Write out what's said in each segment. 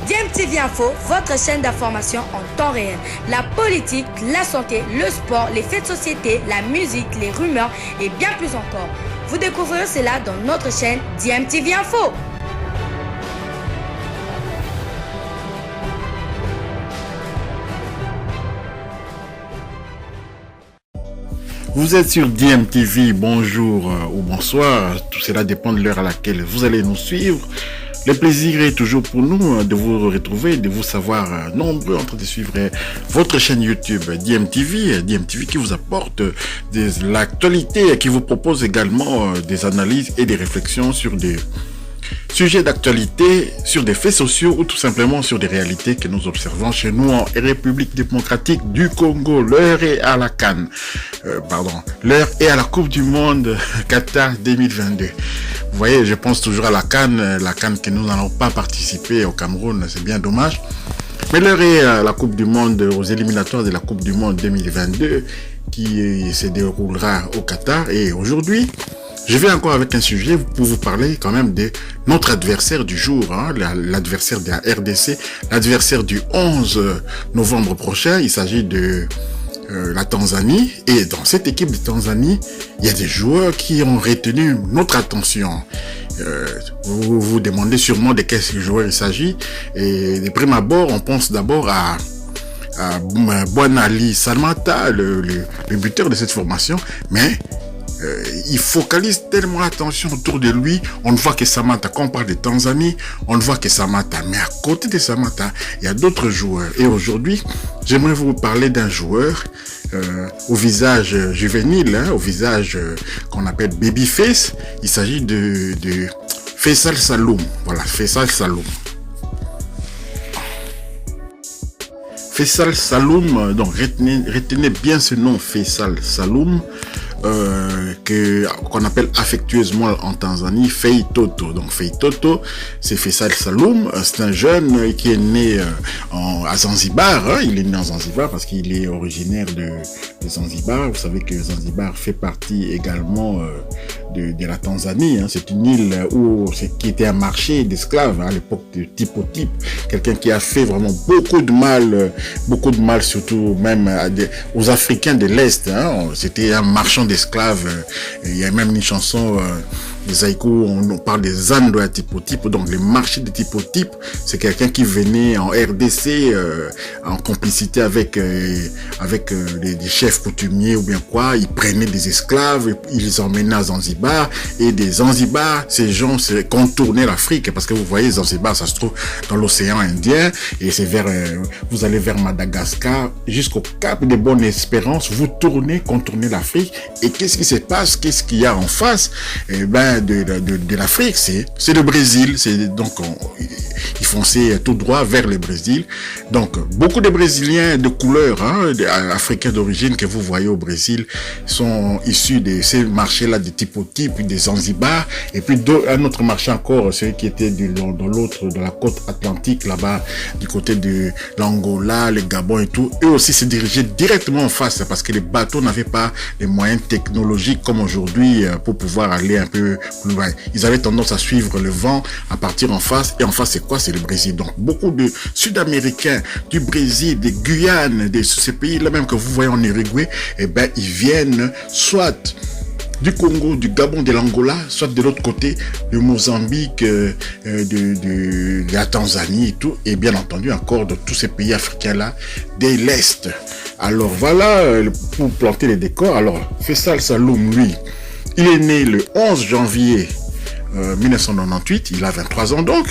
DMTV Info, votre chaîne d'information en temps réel. La politique, la santé, le sport, les faits de société, la musique, les rumeurs et bien plus encore. Vous découvrirez cela dans notre chaîne DMTV Info. Vous êtes sur DMTV, bonjour ou bonsoir, tout cela dépend de l'heure à laquelle vous allez nous suivre. Le plaisir est toujours pour nous de vous retrouver, de vous savoir nombreux en train de suivre votre chaîne YouTube DMTV qui vous apporte de l'actualité, qui vous propose également des analyses et des réflexions sur des sujets d'actualité, sur des faits sociaux ou tout simplement sur des réalités que nous observons chez nous en République démocratique du Congo. L'heure est à la CAN. L'heure est à la Coupe du Monde Qatar 2022. Vous voyez, je pense toujours à la CAN que nous n'allons pas participer au Cameroun, c'est bien dommage. Mais l'heure est à la Coupe du Monde, aux éliminatoires de la Coupe du Monde 2022 qui se déroulera au Qatar. Et aujourd'hui, je vais encore avec un sujet pour vous parler quand même de notre adversaire du jour, l'adversaire de la RDC, l'adversaire du 11 novembre prochain. Il s'agit de la Tanzanie. Et dans cette équipe de Tanzanie, il y a des joueurs qui ont retenu notre attention. Vous vous demandez sûrement de quels joueurs il s'agit. Et de prime abord, on pense d'abord à Bouanali Salmata, le buteur de cette formation. Mais il focalise tellement l'attention autour de lui. On ne voit que Samata. Quand on parle de Tanzanie, on ne voit que Samata. Mais à côté de Samata, il y a d'autres joueurs. Et aujourd'hui, j'aimerais vous parler d'un joueur au visage juvénile, au visage qu'on appelle babyface. Il s'agit de Faisal Saloum. Voilà, Faisal Saloum. Faisal Saloum, donc retenez bien ce nom, Faisal Saloum. Qu'on appelle affectueusement en Tanzanie Fei Toto. Donc Fei Toto, c'est Faisal Saloum, c'est un jeune qui est né à Zanzibar. Il est né en Zanzibar parce qu'il est originaire de Zanzibar. Vous savez que Zanzibar fait partie également de la Tanzanie. C'est une île qui était un marché d'esclaves à l'époque de Tipo Type. Quelqu'un qui a fait vraiment beaucoup de mal, surtout même aux Africains de l'Est. C'était un marchand d'esclaves. Il y a même une chanson des haïkus, on parle des ânes de la Tipo Type. Donc les marchés de Tipo Type, c'est quelqu'un qui venait en RDC en complicité avec des chefs coutumiers ou bien quoi. Ils prenaient des esclaves, ils les emmenaient à Zanzibar, et des Zanzibar, ces gens contournaient l'Afrique, parce que vous voyez, Zanzibar, ça se trouve dans l'océan Indien, et c'est vous allez vers Madagascar jusqu'au Cap de Bonne-Espérance, vous contournez l'Afrique. Et qu'est-ce qui se passe? Qu'est-ce qu'il y a en face de l'Afrique? C'est le Brésil. Donc ils fonçaient tout droit vers le Brésil. Donc beaucoup de Brésiliens de couleur, africains d'origine que vous voyez au Brésil, sont issus de ces marchés-là de Tipo Type, des Zanzibar, et puis un autre marché encore, celui qui était de la côte atlantique là-bas, du côté de l'Angola, le Gabon et tout. Eux aussi se dirigeaient directement en face, parce que les bateaux n'avaient pas les moyens technologiques comme aujourd'hui pour pouvoir aller un peu plus loin. Ils avaient tendance à suivre le vent, à partir en face. Et en face, c'est quoi? C'est le Brésil. Donc beaucoup de Sud-Américains du Brésil, des Guyanes, de ces pays-là même que vous voyez en Uruguay, ils viennent soit du Congo, du Gabon, de l'Angola, soit de l'autre côté, du Mozambique, de la Tanzanie et tout, et bien entendu encore de tous ces pays africains-là, de l'Est. Alors voilà, pour planter les décors. Alors Faisal Saloum, lui, il est né le 11 janvier 1998, il a 23 ans donc,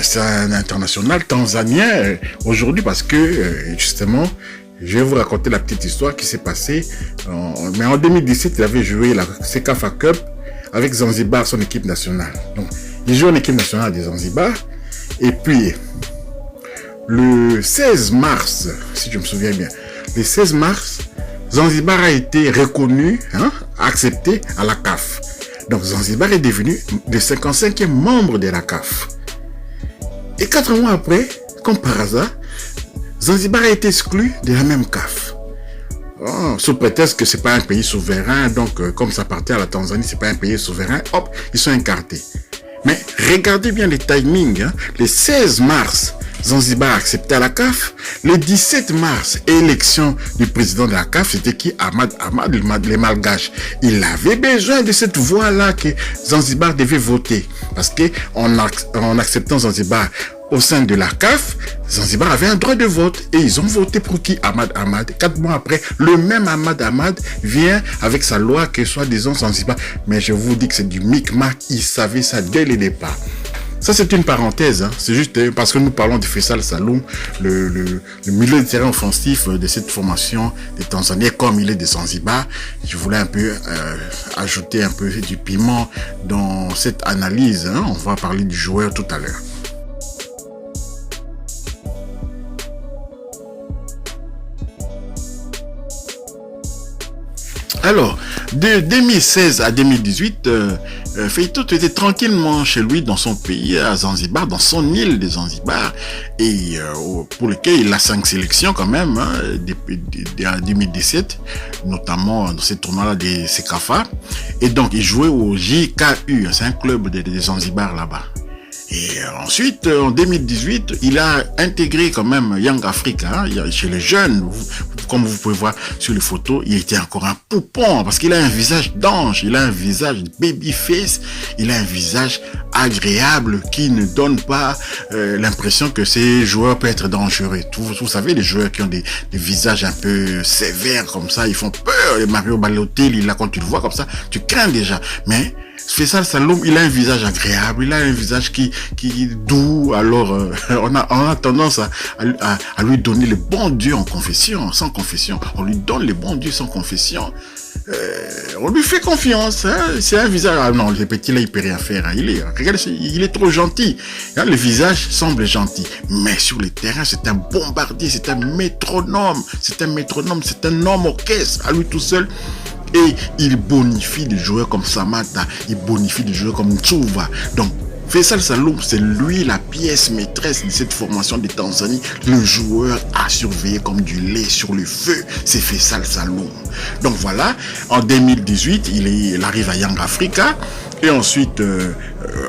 c'est un international tanzanien aujourd'hui, parce que justement, je vais vous raconter la petite histoire qui s'est passée. Mais en 2017, il avait joué la Sekafa Cup avec Zanzibar, son équipe nationale. Donc, il joue en équipe nationale de Zanzibar. Et puis, le 16 mars, si je me souviens bien, le 16 mars, Zanzibar a été reconnu, accepté à la CAF. Donc, Zanzibar est devenu le 55e membre de la CAF. Et 4 mois après, comme par hasard, Zanzibar a été exclu de la même CAF. Sous prétexte que c'est pas un pays souverain, donc comme ça partait à la Tanzanie, c'est pas un pays souverain, hop, ils sont écartés. Mais regardez bien les timings, le 16 mars Zanzibar a accepté à la CAF. Le 17 mars, élection du président de la CAF, c'était qui? Ahmad les Malgaches. Il avait besoin de cette voix-là que Zanzibar devait voter. Parce que en acceptant Zanzibar au sein de la CAF, Zanzibar avait un droit de vote et ils ont voté pour qui? Ahmad. 4 mois après, le même Ahmad vient avec sa loi que soi-disant Zanzibar. Mais je vous dis que c'est du micmac, il savait ça dès le départ. Ça, c'est une parenthèse, hein. C'est juste parce que nous parlons de Faisal Saloum, le milieu de terrain offensif de cette formation des Tanzaniens, comme il est de Zanzibar. Je voulais un peu ajouter un peu du piment dans cette analyse, hein. On va parler du joueur tout à l'heure. Alors, de 2016 à 2018, Feitoto était tranquillement chez lui dans son pays, à Zanzibar, dans son île de Zanzibar, et pour lequel il a 5 sélections quand même, hein, depuis 2017, notamment dans ces tournois-là des Sekafa. Et donc, il jouait au JKU, c'est un club de Zanzibar là-bas. Et ensuite, en 2018, il a intégré quand même Young Africa, hein, chez les jeunes. Comme vous pouvez voir sur les photos, il était encore un poupon parce qu'il a un visage d'ange, il a un visage babyface, il a un visage agréable qui ne donne pas l'impression que ces joueurs peuvent être dangereux. Vous savez, les joueurs qui ont des visages un peu sévères comme ça, ils font peur. Et Mario Balotelli, là, quand tu le vois comme ça, tu crains déjà. Mais Faisal Saloum, il a un visage agréable, il a un visage qui est doux. Alors, on a tendance à lui donner le bon Dieu en confession, sans confession. On lui donne le bon Dieu sans confession. On lui fait confiance. Hein. C'est un visage. Ah non, le petit là, il peut rien faire. Hein. Il est trop gentil. Hein, le visage semble gentil, mais sur le terrain, c'est un bombardier, c'est un métronome, c'est un homme orchestre à lui tout seul. Et il bonifie des joueurs comme Samata, il bonifie des joueurs comme Ntsuva. Donc, Faisal Saloum, c'est lui la pièce maîtresse de cette formation de Tanzanie. Le joueur à surveiller comme du lait sur le feu, c'est Faisal Saloum. Donc voilà, en 2018, il arrive à Young Africa. Et ensuite,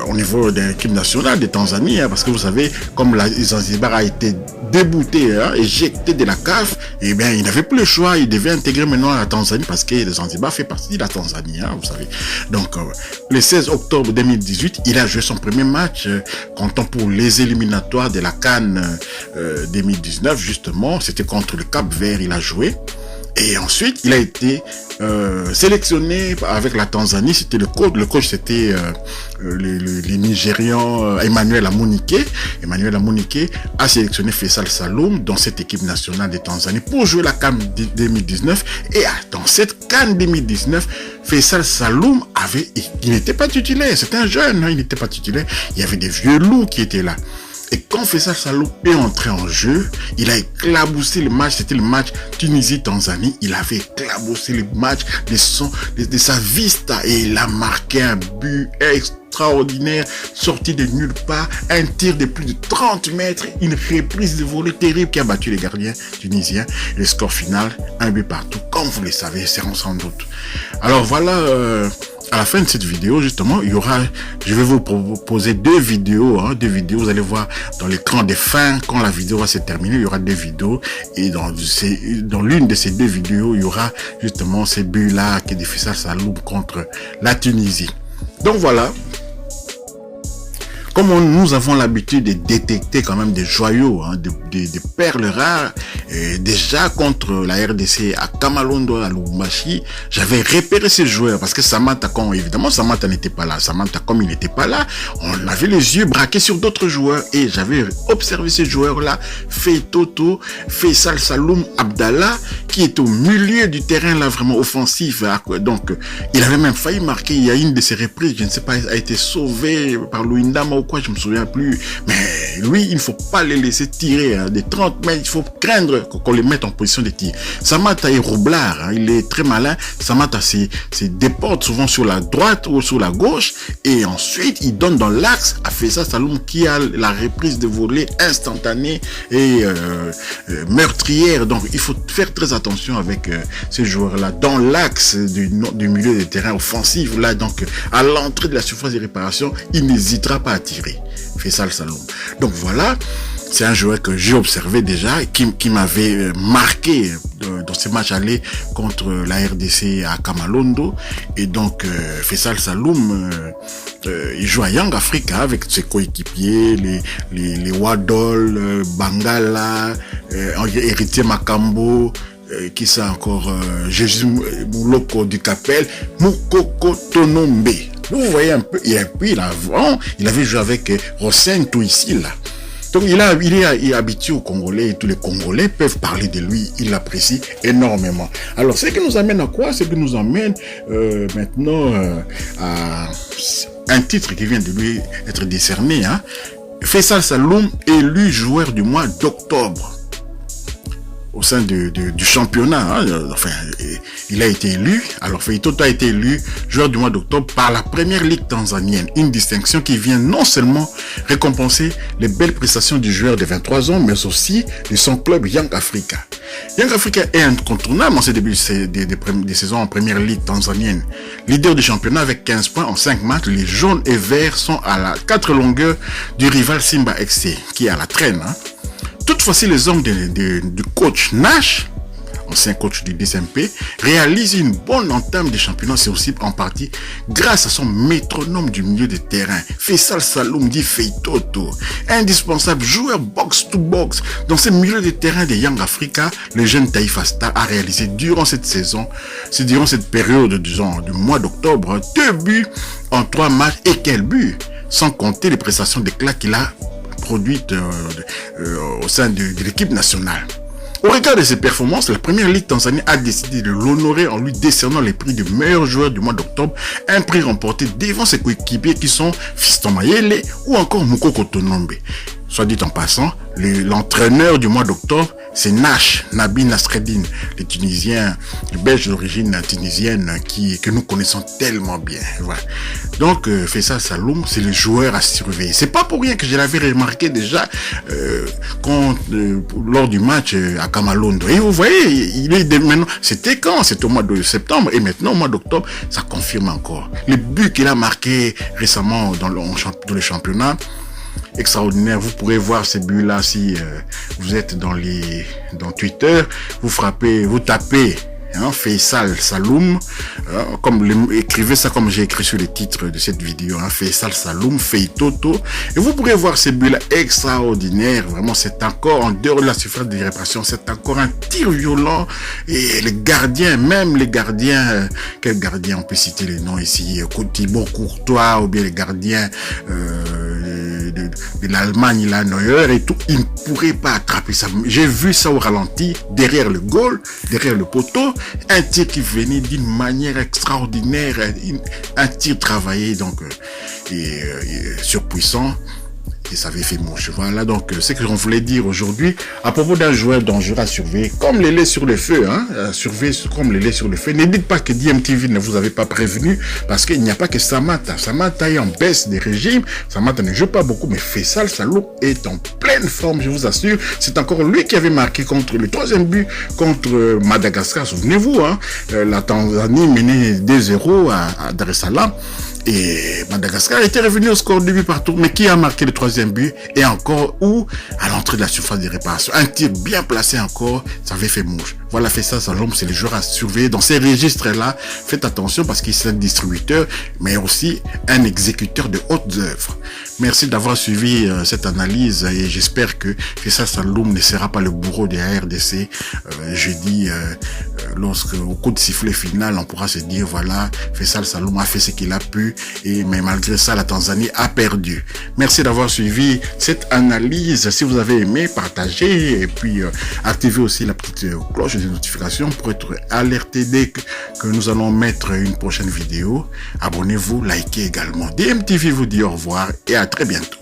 au niveau de l'équipe nationale de Tanzanie, hein, parce que vous savez, comme Zanzibar a été débouté, hein, éjecté de la CAF, eh bien, il n'avait plus le choix, il devait intégrer maintenant la Tanzanie parce que le Zanzibar fait partie de la Tanzanie, hein, vous savez. Donc, le 16 octobre 2018, il a joué son premier match, comptant pour les éliminatoires de la CAN 2019, justement, c'était contre le Cap-Vert, il a joué. Et ensuite, il a été sélectionné avec la Tanzanie. C'était le coach c'était le Nigérian Emmanuel Amunike. Emmanuel Amunike a sélectionné Faisal Saloum dans cette équipe nationale de Tanzanie pour jouer la CAN 2019. Et dans cette CAN 2019, Faisal Saloum il n'était pas titulaire. C'était un jeune, hein, il n'était pas titulaire. Il y avait des vieux loups qui étaient là. Et quand Faisal Saloum est entré en jeu, il a éclaboussé le match. C'était le match Tunisie-Tanzanie. Il avait éclaboussé le match de sa vista et il a marqué un but extraordinaire, sorti de nulle part, un tir de plus de 30 mètres, une reprise de volée terrible qui a battu les gardiens tunisiens. Le score final, 1 but partout, comme vous le savez, c'est sans doute. Alors voilà, à la fin de cette vidéo, justement, je vais vous proposer deux vidéos, vous allez voir dans l'écran de fin, quand la vidéo va se terminer, il y aura 2 vidéos, et dans l'une de ces 2 vidéos, il y aura justement ces buts-là qui est de Faisal Saloum contre la Tunisie. Donc voilà. Comme nous avons l'habitude de détecter quand même des joyaux, hein, des perles rares, déjà contre la RDC à Kamalondo, à Lubumbashi, j'avais repéré ces joueurs parce que Samata, évidemment Samata n'était pas là. Samata, comme il n'était pas là, on avait les yeux braqués sur d'autres joueurs et j'avais observé ces joueurs-là, Feitoto, Faisal Saloum, Abdallah, qui est au milieu du terrain là, vraiment offensif. Donc, il avait même failli marquer. Il y a une de ses reprises, je ne sais pas, a été sauvé par Louindama ou quoi, je me souviens plus. Mais lui, il ne faut pas les laisser tirer des 30 mètres. Il faut craindre qu'on les mette en position de tir. Samata est roublard, hein, il est très malin. Samata se déporte souvent sur la droite ou sur la gauche et ensuite il donne dans l'axe à Faisal Saloum qui a la reprise de volée instantanée et meurtrière. Donc il faut faire très attention avec ces joueurs-là dans l'axe du milieu de terrain offensif. Là, donc à l'entrée de la surface de réparation, il n'hésitera pas à tirer. Faisal Saloum. Donc voilà. C'est un joueur que j'ai observé déjà, qui m'avait marqué dans ces matchs allés contre la RDC à Kamalondo. Et donc, Faisal Saloum, il joue à Young Africa avec ses coéquipiers, les Wadol, Bangala, Héritier Makambo, qui ça encore, Jésus Mouloko du Capel, Moukoko Tonombe. Vous voyez un peu, et puis il avait joué avec Rosen Touissi là. Donc il est habitué aux Congolais et tous les Congolais peuvent parler de lui, il l'apprécie énormément. Alors ce qui nous amène à quoi? Ce qui nous amène maintenant à un titre qui vient de lui être décerné. Hein. Faisal Saloum élu joueur du mois d'octobre au sein du championnat. Hein. Enfin, il a été élu. Alors Fei Toto a été élu joueur du mois d'octobre par la première ligue tanzanienne. Une distinction qui vient non seulement récompenser les belles prestations du joueur de 23 ans, mais aussi de son club Young Africa. Young Africa est incontournable en ses débuts des saisons en première ligue tanzanienne. Leader du championnat avec 15 points en 5 matchs, les jaunes et verts sont à la 4 longueurs du rival Simba XC, qui est à la traîne. Hein. Toutefois, si les hommes du coach Nash, ancien coach du DSMP, réalisent une bonne entame des championnats, c'est aussi en partie grâce à son métronome du milieu de terrain, Faisal Saloum dit Fei Toto, indispensable joueur box-to-box dans ce milieu de terrain de Young Africa. Le jeune Taifa Star a réalisé durant cette saison, c'est durant cette période du mois d'octobre, 2 buts en 3 matchs, et quel but, sans compter les prestations d'éclat qu'il a produites au sein de l'équipe nationale. Au regard de ses performances, la première ligue tanzanienne a décidé de l'honorer en lui décernant les prix de meilleur joueur du mois d'octobre, un prix remporté devant ses coéquipiers qui sont Fiston Mayele ou encore Moukoko Tonombe. Soit dit en passant, l'entraîneur du mois d'octobre, c'est Nabi Nasreddine, le Tunisien, le Belge d'origine tunisienne que nous connaissons tellement bien. Voilà. Donc, Faisal Saloum, c'est le joueur à surveiller. C'est pas pour rien que je l'avais remarqué déjà lors du match à Kamalondo. Et vous voyez, il est maintenant. C'était quand? C'était au mois de septembre et maintenant au mois d'octobre, ça confirme encore. Les buts qu'il a marqués récemment dans le championnat. Extraordinaire. Vous pourrez voir ces buts-là si vous êtes dans Twitter. Vous tapez Faisal Saloum, écrivez ça comme j'ai écrit sur le titre de cette vidéo, Faisal Saloum, Fei Toto, et vous pourrez voir ces buts-là extraordinaires. Vraiment, c'est encore en dehors de la surface de réparation, c'est encore un tir violent. Et les gardiens, quels gardiens, on peut citer les noms ici, Thibaut Courtois, ou bien les gardiens de l'Allemagne, là, Neuer et tout, ils ne pourraient pas attraper ça. J'ai vu ça au ralenti, derrière le goal, derrière le poteau, un tir qui venait d'une manière extraordinaire, un tir travaillé, donc, surpuissant. Et ça avait fait mouche. Voilà donc ce que l'on voulait dire aujourd'hui à propos d'un joueur dangereux à surveiller, comme les laits sur le feu, surveiller comme les laits sur le feu. Ne dites pas que DMTV ne vous avait pas prévenu, parce qu'il n'y a pas que Samata. Samata est en baisse des régimes. Samata ne joue pas beaucoup, mais Faisal Saloum est en pleine forme, je vous assure. C'est encore lui qui avait marqué le 3e but contre Madagascar. Souvenez-vous, la Tanzanie menait 2-0 à Dar es Salaam. Et Madagascar était revenu au score de but partout, mais qui a marqué le 3e but et encore à l'entrée de la surface de réparation. Un tir bien placé encore, ça avait fait mouche. Voilà, Faisal Saloum, c'est le joueur à surveiller dans ces registres-là. Faites attention parce qu'il est un distributeur, mais aussi un exécuteur de hautes œuvres. Merci d'avoir suivi cette analyse et j'espère que Faisal Saloum ne sera pas le bourreau de la RDC jeudi, au coup de sifflet final, on pourra se dire voilà, Faisal Saloum a fait ce qu'il a pu, mais malgré ça, la Tanzanie a perdu. Merci d'avoir suivi cette analyse. Si vous avez aimé, partagez et puis activez aussi la petite cloche de notification pour être alerté dès que nous allons mettre une prochaine vidéo. Abonnez-vous, likez également. DMTV vous dit au revoir et à très bientôt.